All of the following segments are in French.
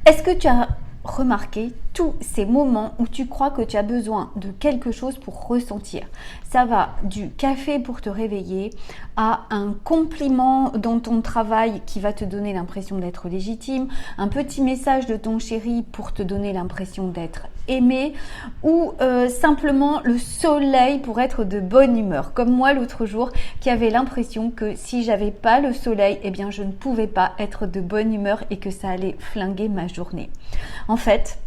Est-ce que tu as remarqué tous ces moments où tu crois que tu as besoin de quelque chose pour ressentir? Ça va du café pour te réveiller à un compliment dans ton travail qui va te donner l'impression d'être légitime, un petit message de ton chéri pour te donner l'impression d'être aimé, ou simplement le soleil pour être de bonne humeur. Comme moi l'autre jour qui avait l'impression que si j'avais pas le soleil, eh bien je ne pouvais pas être de bonne humeur et que ça allait flinguer ma journée. En fait,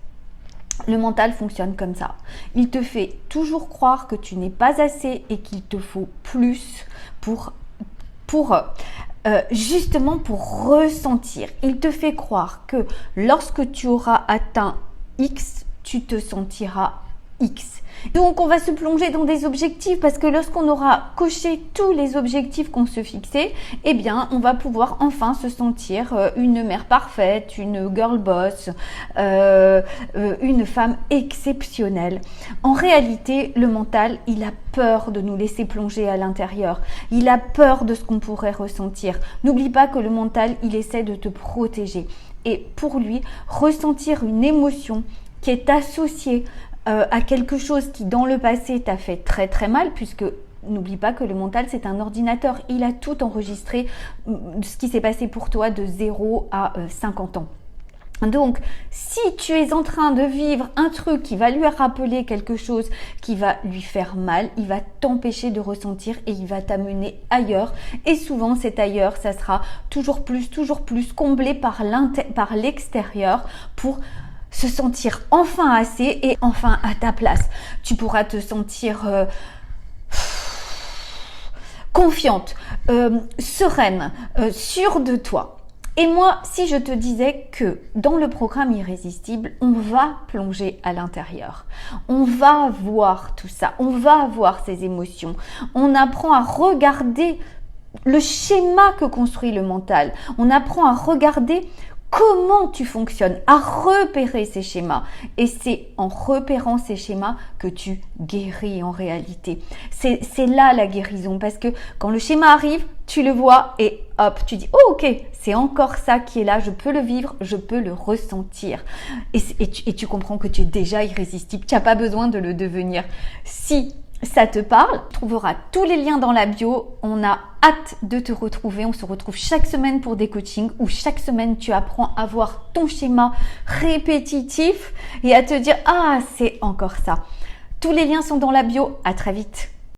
le mental fonctionne comme ça. Il te fait toujours croire que tu n'es pas assez et qu'il te faut plus justement pour ressentir. Il te fait croire que lorsque tu auras atteint X, tu te sentiras X. Donc on va se plonger dans des objectifs parce que lorsqu'on aura coché tous les objectifs qu'on se fixait, eh bien on va pouvoir enfin se sentir une mère parfaite, une girl boss, une femme exceptionnelle. En réalité, le mental, il a peur de nous laisser plonger à l'intérieur. Il a peur de ce qu'on pourrait ressentir. N'oublie pas que le mental, il essaie de te protéger. Et pour lui, ressentir une émotion qui est associée à quelque chose qui dans le passé t'a fait très très mal, puisque n'oublie pas que le mental c'est un ordinateur, il a tout enregistré, ce qui s'est passé pour toi de 0 à 50 ans. Donc, si tu es en train de vivre un truc qui va lui rappeler quelque chose qui va lui faire mal, il va t'empêcher de ressentir et il va t'amener ailleurs. Et souvent, cet ailleurs, ça sera toujours plus comblé par l'extérieur pour se sentir enfin assez et enfin à ta place. Tu pourras te sentir confiante, sereine, sûre de toi. Et moi, si je te disais que dans le programme Irrésistible, on va plonger à l'intérieur, on va voir tout ça, on va voir ces émotions, on apprend à regarder le schéma que construit le mental, on apprend à regarder comment tu fonctionnes, à repérer ces schémas. Et c'est en repérant ces schémas que tu guéris en réalité. C'est là la guérison, parce que quand le schéma arrive, tu le vois et hop, tu dis « Oh ok, c'est encore ça qui est là, je peux le vivre, je peux le ressentir. » Et tu comprends que tu es déjà irrésistible, tu n'as pas besoin de le devenir. Si ça te parle, tu trouveras tous les liens dans la bio. On a hâte de te retrouver. On se retrouve chaque semaine pour des coachings où chaque semaine tu apprends à voir ton schéma répétitif et à te dire « Ah, c'est encore ça ». Tous les liens sont dans la bio. À très vite.